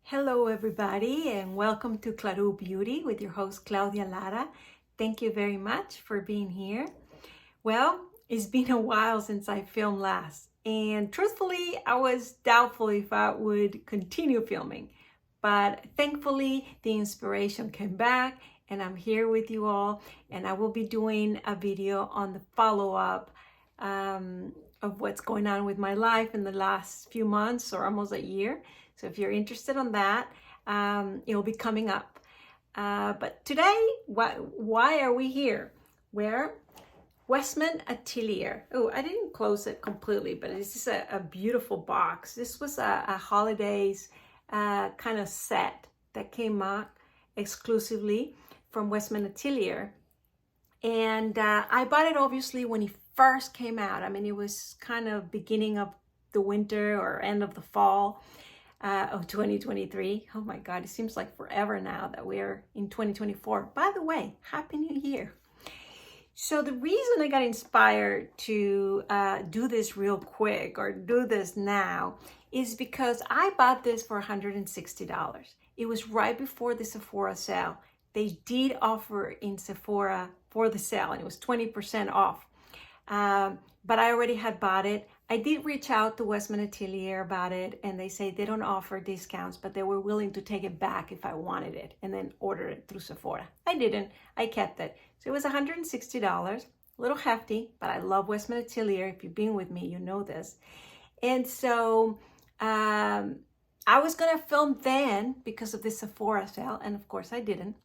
Hello everybody and welcome to Claro Beauty with your host Claudia Lara. Thank you very much for being here. Well, it's been a while since I filmed last and truthfully I was doubtful if I would continue filming, but thankfully the inspiration came back and I'm here with you all, and I will be doing a video on the follow-up of what's going on with my life in the last few months or almost a year. So if you're interested in that, it'll be coming up. But today, why are we here? Where? Westman Atelier. Oh, I didn't close it completely, but this is a beautiful box. This was a holidays kind of set that came out exclusively from Westman Atelier. And I bought it obviously when it first came out. I mean, it was kind of beginning of the winter or end of the fall of 2023. Oh my God, it seems like forever now that we're in 2024. By the way, Happy New Year. So the reason I got inspired to do this real quick or do this now is because I bought this for $160. It was right before the Sephora sale. They did offer in Sephora for the sale and it was 20% off. But I already had bought it. I did reach out to Westman Atelier about it and they say they don't offer discounts, but they were willing to take it back if I wanted it and then order it through Sephora. I didn't, I kept it. So it was $160, a little hefty, but I love Westman Atelier. If you've been with me, you know this. And so I was gonna film then because of the Sephora sale, and of course I didn't.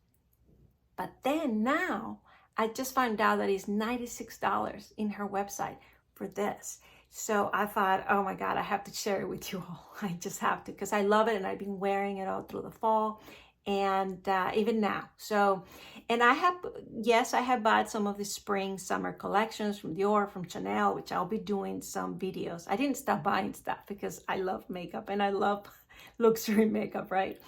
But then now, I just found out that it's $96 in her website for this. So I thought, oh my God, I have to share it with you all. I just have to, because I love it and I've been wearing it all through the fall and even now. So, and I have bought some of the spring, summer collections from Dior, from Chanel, which I'll be doing some videos. I didn't stop buying stuff because I love makeup and I love luxury makeup, right?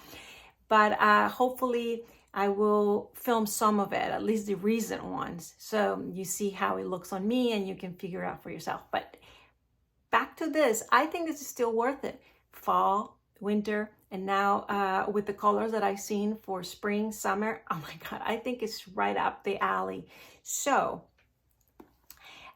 But hopefully, I will film some of it, at least the recent ones, so you see how it looks on me and you can figure out for yourself. But back to this, I think this is still worth it. Fall, winter, and now with the colors that I've seen for spring, summer, oh my God, I think it's right up the alley. So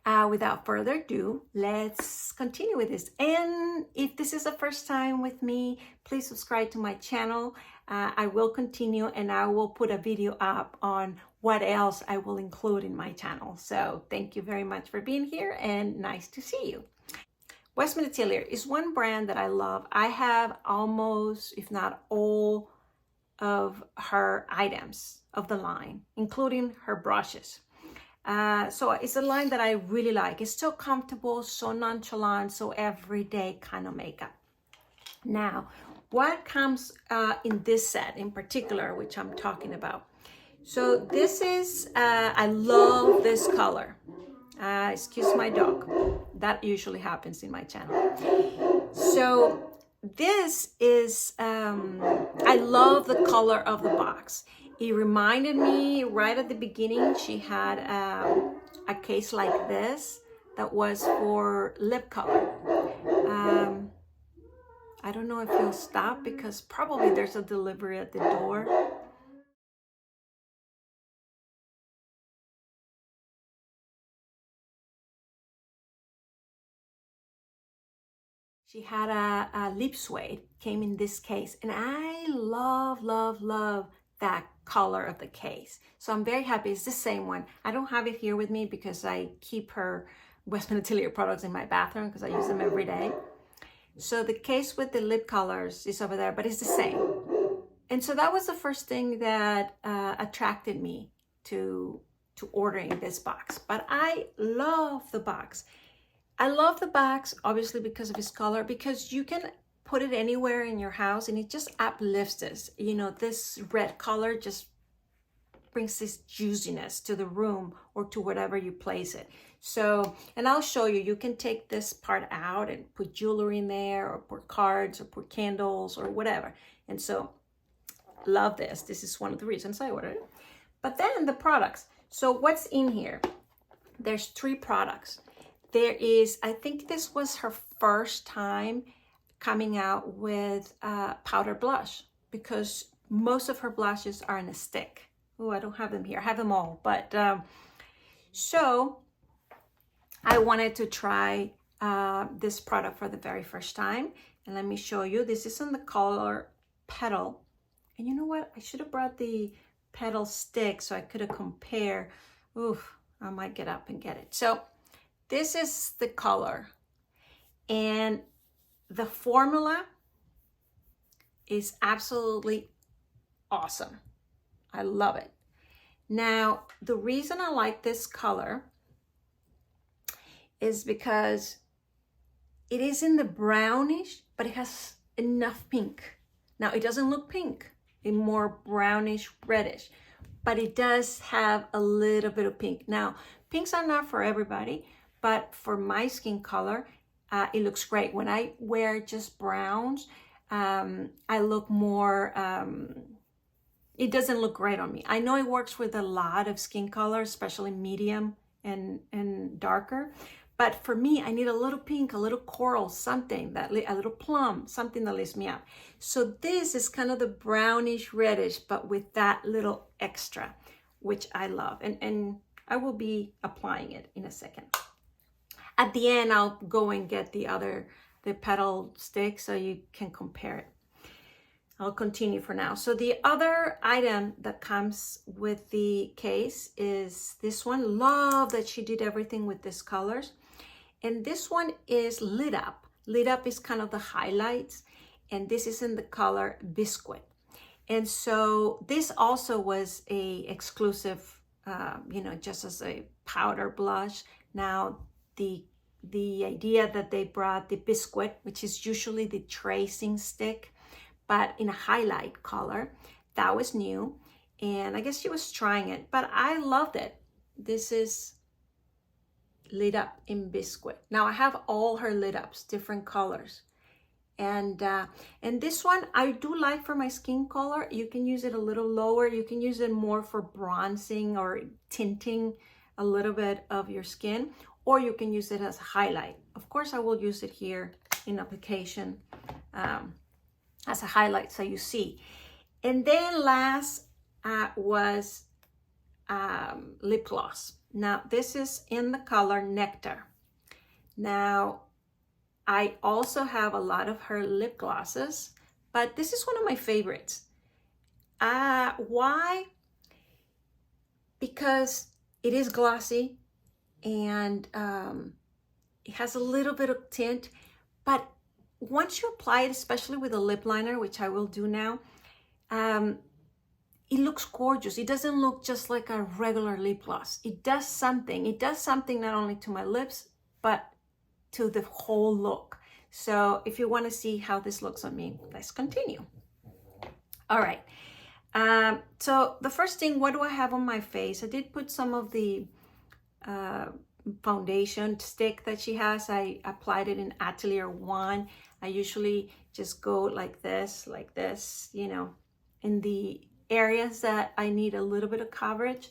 without further ado, let's continue with this. And if this is the first time with me, please subscribe to my channel. I will continue and I will put a video up on what else I will include in my channel. So thank you very much for being here and nice to see you. Westman Atelier is one brand that I love. I have almost, if not all, of her items of the line, including her brushes. So it's a line that I really like. It's so comfortable, so nonchalant, so everyday kind of makeup. Now, what comes in this set in particular, which I'm talking about? So this is, I love this color. Excuse my dog. That usually happens in my channel. So this is, I love the color of the box. It reminded me right at the beginning, she had a case like this that was for lip color. I don't know if he'll stop because probably there's a delivery at the door. She had a lip suede, came in this case, and I love, love, love that color of the case. So I'm very happy. It's the same one. I don't have it here with me because I keep her Westman Atelier products in my bathroom because I use them every day. So the case with the lip colors is over there, but it's the same. And so that was the first thing that attracted me to ordering this box. But I love the box. I love the box, obviously, because of its color, because you can put it anywhere in your house and it just uplifts this. You know, this red color just brings this juiciness to the room or to whatever you place it. So, and I'll show you, you can take this part out and put jewelry in there or put cards or put candles or whatever. And so, love this. This is one of the reasons I ordered it. But then the products. So what's in here? There's 3 products. There is, I think this was her first time coming out with powder blush, because most of her blushes are in a stick. Oh, I don't have them here. I have them all, but so I wanted to try this product for the very first time. And let me show you. This is in the color Petal. And you know what? I should have brought the Petal stick so I could have compared. Oof, I might get up and get it. So this is the color. And the formula is absolutely awesome. I love it. Now, the reason I like this color is because it is in the brownish, but it has enough pink. Now, it doesn't look pink, it's more brownish, reddish, but it does have a little bit of pink. Now, pinks are not for everybody, but for my skin color, it looks great. When I wear just browns, I look more, it doesn't look great on me. I know it works with a lot of skin colors, especially medium and darker. But for me, I need a little pink, a little coral, something, a little plum, something that lifts me up. So this is kind of the brownish reddish, but with that little extra, which I love. And I will be applying it in a second. At the end, I'll go and get the Petal stick so you can compare it. I'll continue for now. So the other item that comes with the case is this one. Love that she did everything with these colors. And this one is LitUp. LitUp is kind of the highlights. And this is in the color Bisquit. And so this also was a exclusive, just as a powder blush. Now, the idea that they brought the Bisquit, which is usually the tracing stick, but in a highlight color, that was new. And I guess she was trying it, but I loved it. This is LitUp in Bisquit. Now I have all her LitUps, different colors. And this one I do like for my skin color. You can use it a little lower. You can use it more for bronzing or tinting a little bit of your skin, or you can use it as a highlight. Of course, I will use it here in application as a highlight so you see. And then last was lip gloss. Now this is in the color Nectar. Now I also have a lot of her lip glosses, but this is one of my favorites. Why? Because it is glossy and it has a little bit of tint, but once you apply it, especially with a lip liner, which I will do now, it looks gorgeous. It doesn't look just like a regular lip gloss. It does something. It does something not only to my lips, but to the whole look. So if you want to see how this looks on me, let's continue. All right. So the first thing, what do I have on my face? I did put some of the foundation stick that she has. I applied it in Atelier 1. I usually just go like this, in the areas that I need a little bit of coverage.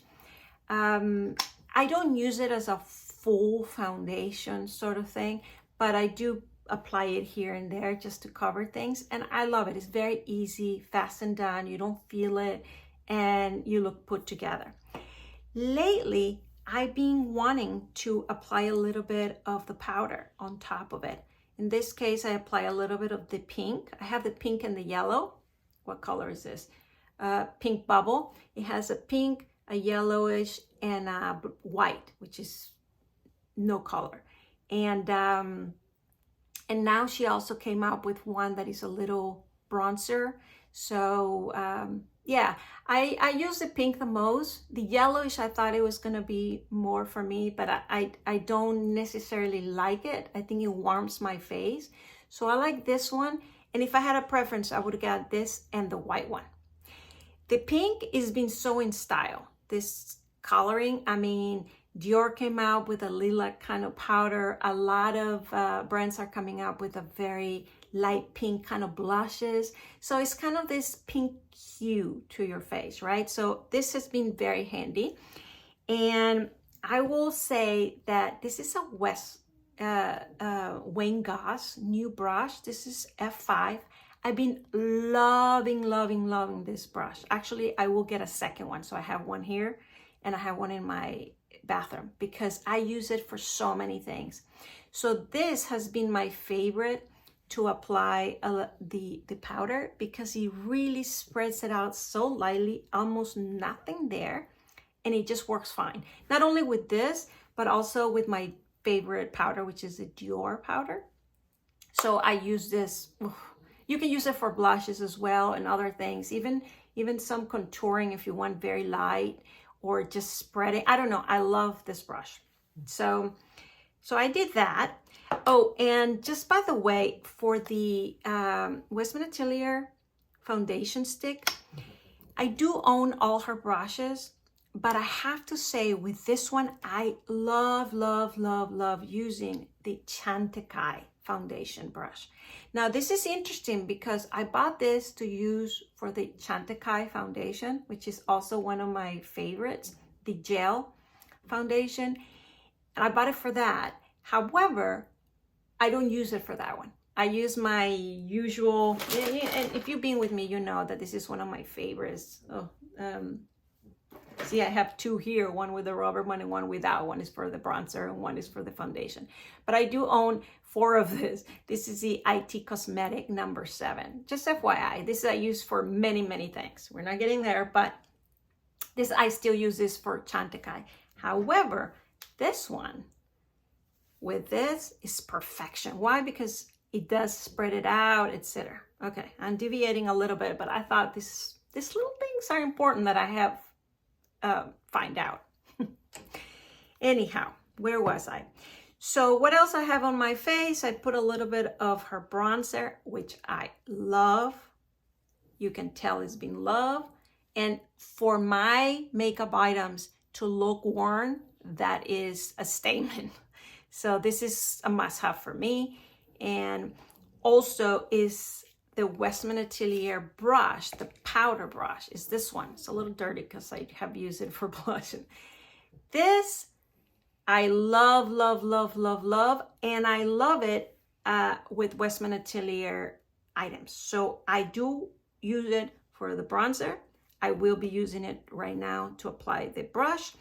I don't use it as a full foundation sort of thing, but I do apply it here and there just to cover things. And I love it. It's very easy, fast and done. You don't feel it and you look put together. Lately, I've been wanting to apply a little bit of the powder on top of it. In this case, I apply a little bit of the pink. I have the pink and the yellow. What color is this? Pink bubble. It has a pink, a yellowish, and a white, which is no color. And now she also came up with one that is a little bronzer. So yeah, I use the pink the most. The yellowish, I thought it was gonna be more for me, but I don't necessarily like it. I think it warms my face. So I like this one. And if I had a preference, I would have got this and the white one. The pink is been so in style. This coloring, I mean, Dior came out with a lilac kind of powder. A lot of brands are coming out with a very light pink kind of blushes. So it's kind of this pink hue to your face, right? So this has been very handy. And I will say that this is a Wayne Goss new brush. This is F5. I've been loving this brush. Actually, I will get a second one. So I have one here and I have one in my bathroom because I use it for so many things. So this has been my favorite to apply the powder because it really spreads it out so lightly, almost nothing there, and it just works fine. Not only with this, but also with my favorite powder, which is the Dior powder. So I use this. You can use it for blushes as well and other things, even some contouring if you want very light or just spreading. I don't know. I love this brush. So I did that. Oh, and just by the way, for the Westman Atelier foundation stick, I do own all her brushes, but I have to say with this one, I love using the Chantecaille foundation brush. Now this is interesting because I bought this to use for the Chantecaille foundation, which is also one of my favorites, the gel foundation. And I bought it for that. However, I don't use it for that one. I use my usual, and if you've been with me, you know that this is one of my favorites. See, I have two here, one with the rubber one and one without. One is for the bronzer and one is for the foundation. But I do own 4 of this. This is the IT Cosmetic number 7. Just FYI, this I use for many things. We're not getting there, but this I still use this for Chantecaille. However, this one with this is perfection. Why? Because it does spread it out, etc. Okay, I'm deviating a little bit, but I thought these little things are important that I have find out. Anyhow, where was I? So what else I have on my face? I put a little bit of her bronzer, which I love. You can tell it's been loved. And for my makeup items to look worn, that is a statement. So this is a must-have for me. And also is the Westman Atelier brush, the powder brush, is this one. It's a little dirty because I have used it for blushing. This I love, and I love it with Westman Atelier items. So I do use it for the bronzer. I will be using it right now to apply the brush,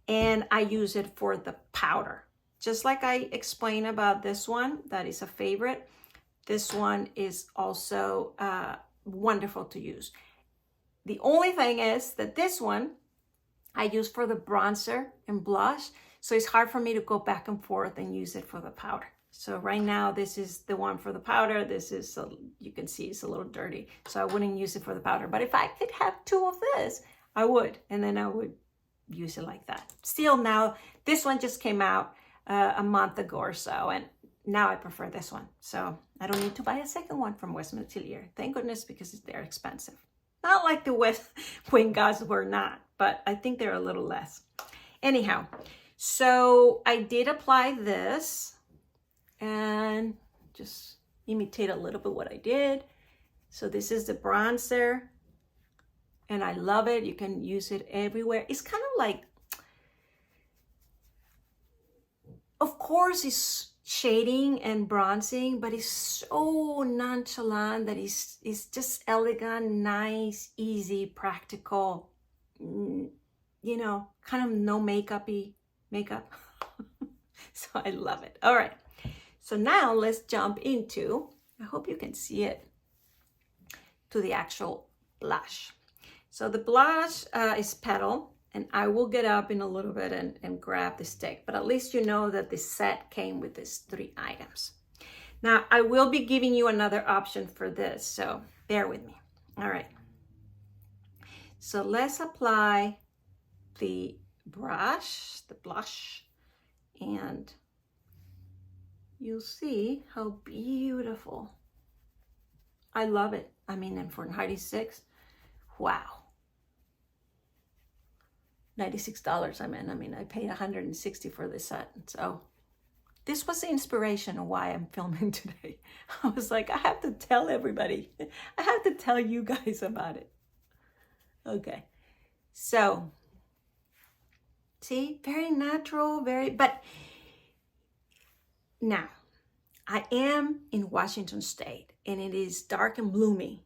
and I use it for the powder. Just like I explained about this one, that is a favorite. This one is also wonderful to use. The only thing is that this one I use for the bronzer and blush, so it's hard for me to go back and forth and use it for the powder. So right now, this is the one for the powder. This is, you can see it's a little dirty, so I wouldn't use it for the powder. But if I could have 2 of this, I would, and then I would use it like that. Still now, this one just came out a month ago or so, and now I prefer this one. So I don't need to buy a second one from Westman Atelier. Thank goodness, because they're expensive. Not like the Wayne Goss were not, but I think they're a little less. Anyhow, so I did apply this and just imitate a little bit what I did. So this is the bronzer, and I love it. You can use it everywhere. It's kind of like, of course, it's shading and bronzing, but it's so nonchalant that it's just elegant, nice, easy, practical, you know, kind of no makeup-y makeup. So I love it. All right. So now let's jump into, I hope you can see it, to the actual blush. So the blush is Petal, and I will get up in a little bit and grab the stick, but at least you know that the set came with these 3 items. Now I will be giving you another option for this, so bear with me. All right. So let's apply the brush, the blush, and you'll see how beautiful. I love it. I mean, and for 96, wow. $96, I mean, I paid $160 for this set. So this was the inspiration of why I'm filming today. I was like, I have to tell everybody. I have to tell you guys about it. Okay. So, see, very natural, but Now, I am in Washington State, and it is dark and gloomy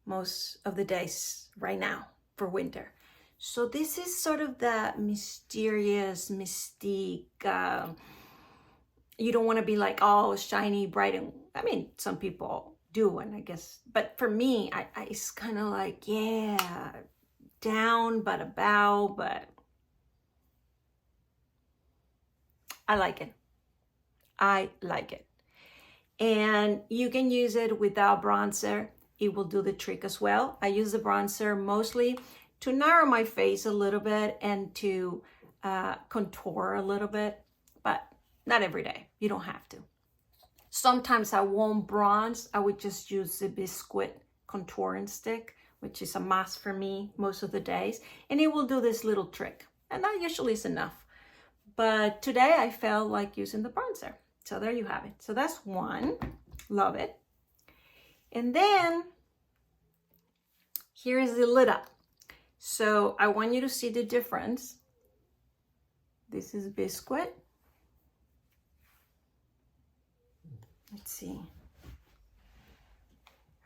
most of the days right now for winter. So this is sort of that mysterious, mystique. You don't want to be like all shiny, bright, and I mean, some people do, and I guess, but for me, it's kind of like, yeah, down but about, but I like it. I like it. And you can use it without bronzer. It will do the trick as well. I use the bronzer mostly to narrow my face a little bit and to contour a little bit, but not every day. You don't have to. Sometimes I won't bronze. I would just use the Bisquit contouring stick, which is a must for me most of the days. And it will do this little trick. And that usually is enough. But today I felt like using the bronzer. So there you have it. So that's one. Love it. And then here is the LitUp. So I want you to see the difference. This is Bisquit. Let's see.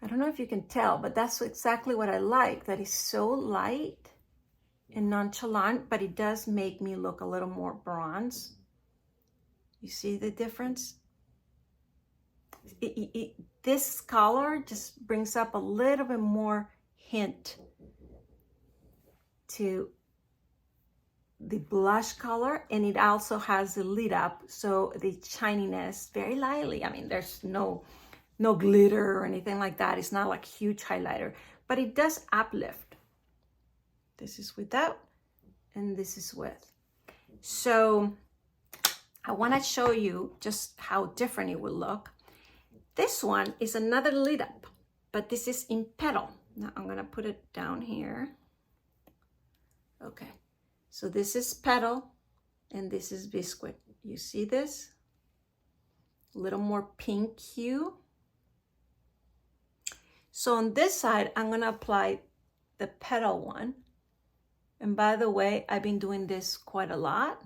I don't know if you can tell, but that's exactly what I like. That is so light and nonchalant, but it does make me look a little more bronze. You see the difference? This color just brings up a little bit more hint to the blush color, and it also has the LitUp, so the shininess very lightly. I mean, there's no glitter or anything like that. It's not like huge highlighter, but it does uplift. This is without, and this is with. So I want to show you just how different it will look. This one is another LitUp, but this is in Petal. Now I'm going to put it down here. Okay, so this is Petal and this is Bisquit. You see this? A little more pink hue. So on this side, I'm going to apply the Petal one. And by the way, I've been doing this quite a lot.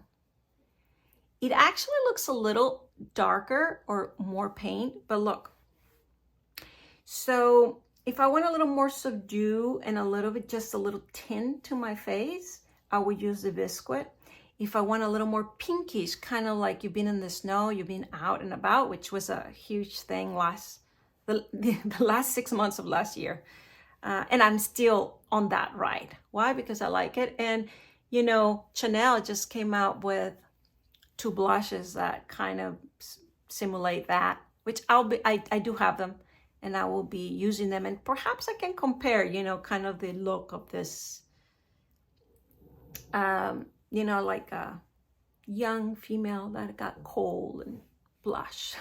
It actually looks a little darker or more paint, but look. So if I want a little more subdue and a little bit, just a little tint to my face, I would use the Bisquit. If I want a little more pinkish, kind of like you've been in the snow, you've been out and about, which was a huge thing the last 6 months of last year. And I'm still on that ride. Why? Because I like it. And, you know, Chanel just came out with 2 blushes that kind of simulate that, which I do have them, and I will be using them. And perhaps I can compare, you know, kind of the look of this, you know, like a young female that got cold and blush.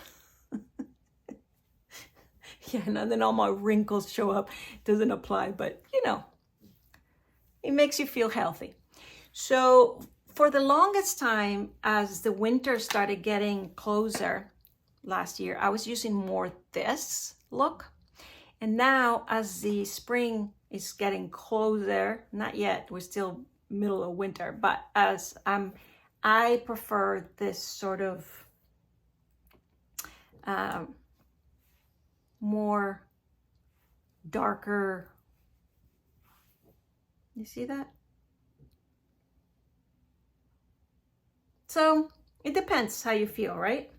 Yeah, and then all my wrinkles show up. Doesn't apply, but you know, it makes you feel healthy. So for the longest time, as the winter started getting closer last year, I was using more this look. And now as the spring is getting closer, not yet, we're still middle of winter, but as I prefer this sort of more darker. You see that? So it depends how you feel, right?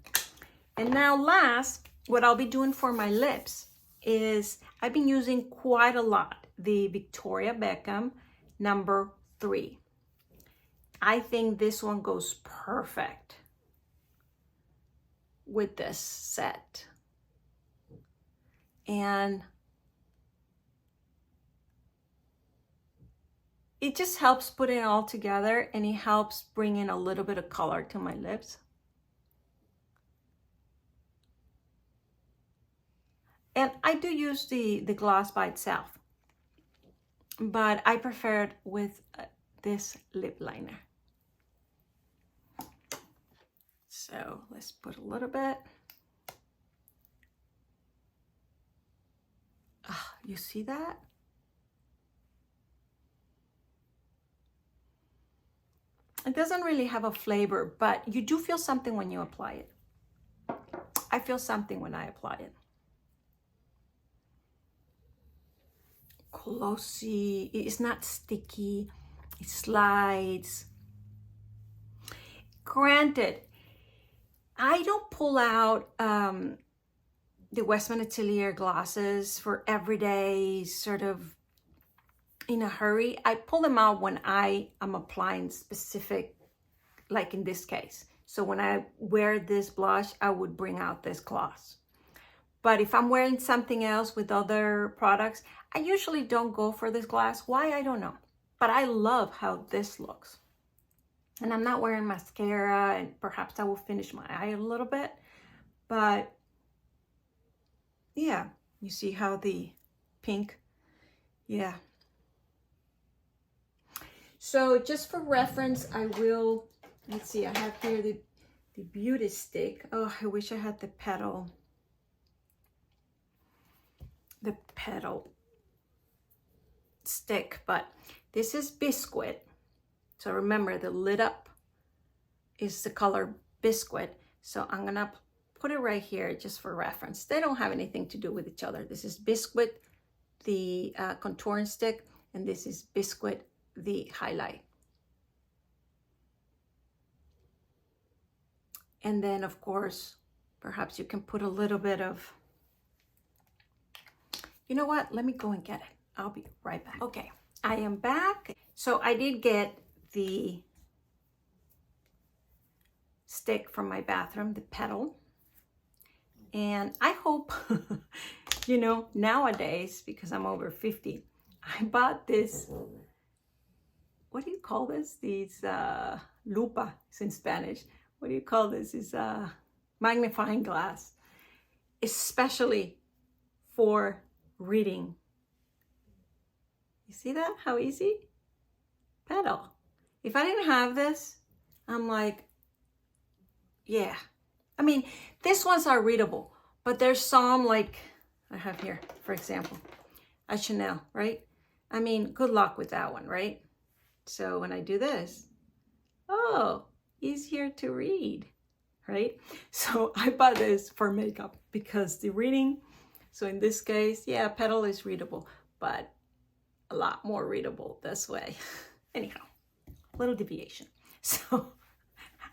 And now last, what I'll be doing for my lips is I've been using quite a lot the Victoria Beckham number 3. I think this one goes perfect with this set. And it just helps put it all together, and it helps bring in a little bit of color to my lips. And I do use the gloss by itself, but I prefer it with this lip liner. So let's put a little bit. You see that? It doesn't really have a flavor, but you do feel something when you apply it. I feel something when I apply it. Glossy, it's not sticky, it slides. Granted, I don't pull out the Westman Atelier glosses for everyday sort of in a hurry. I pull them out when I am applying specific, like in this case. So when I wear this blush, I would bring out this gloss. But if I'm wearing something else with other products, I usually don't go for this gloss. Why? I don't know. But I love how this looks. And I'm not wearing mascara, and perhaps I will finish my eye a little bit. But yeah, you see how the pink, yeah. So just for reference, I will, let's see, I have here the Beauty Stick. Oh, I wish I had the petal stick, but this is Bisquit. So remember, the LitUp is the color Bisquit. So I'm gonna put it right here just for reference. They don't have anything to do with each other. This is Bisquit, the contouring stick, and this is Bisquit, the highlight. And then of course, perhaps you can put a little bit of, you know what? Let me go and get it. I'll be right back. Okay, I am back. So I did get the stick from my bathroom, the Petal. And I hope, you know, nowadays, because I'm over 50, I bought this, what do you call this? These lupa, it's in Spanish. What do you call this? It's magnifying glass, especially for reading. You see that? How easy? Petal. If I didn't have this, I'm like, yeah. I mean, these ones are readable, but there's some like I have here, for example, a Chanel, right? I mean, good luck with that one, right? So when I do this, oh, easier to read, right? So I bought this for makeup because the reading, so in this case, yeah, Petal is readable, but a lot more readable this way. Anyhow, little deviation. So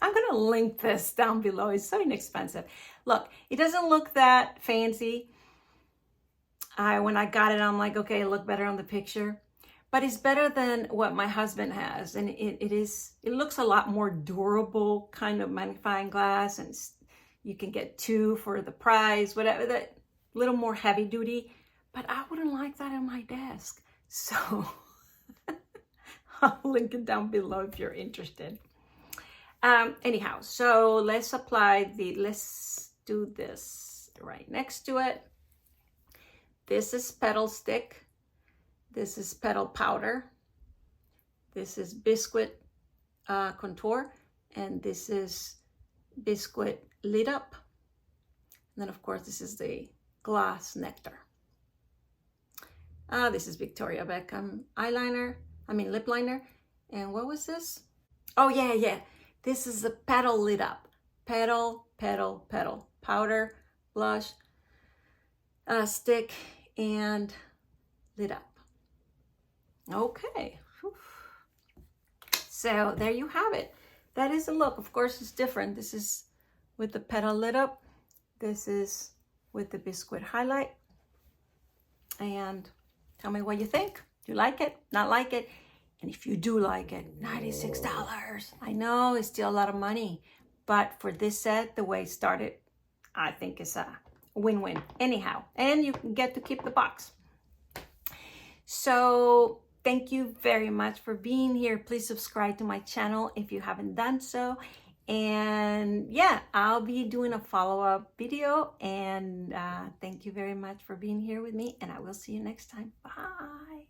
I'm gonna link this down below. It's so inexpensive. Look, it doesn't look that fancy. When I got it, I'm like, okay, it looked better on the picture, but it's better than what my husband has. And it looks a lot more durable, kind of magnifying glass, and you can get 2 for the price, whatever, that little more heavy duty, but I wouldn't like that on my desk. So I'll link it down below if you're interested. Anyhow, so let's do this right next to it. This is Petal Stick. This is Petal Powder. This is Bisquit Contour. And this is Bisquit LitUp. And then of course, this is the Gloss Nectar. This is Victoria Beckham lip liner. And what was this? Oh yeah. This is the Petal LitUp. Petal, powder, blush, stick, and LitUp. Okay. Whew. So there you have it. That is the look. Of course, it's different. This is with the Petal LitUp. This is with the Bisquit highlight. And tell me what you think. Do you like it? Not like it? And if you do like it, $96. I know it's still a lot of money, but for this set, the way it started, I think it's a win-win anyhow. And you can get to keep the box. So thank you very much for being here. Please subscribe to my channel if you haven't done so. And yeah, I'll be doing a follow-up video. And thank you very much for being here with me. And I will see you next time. Bye.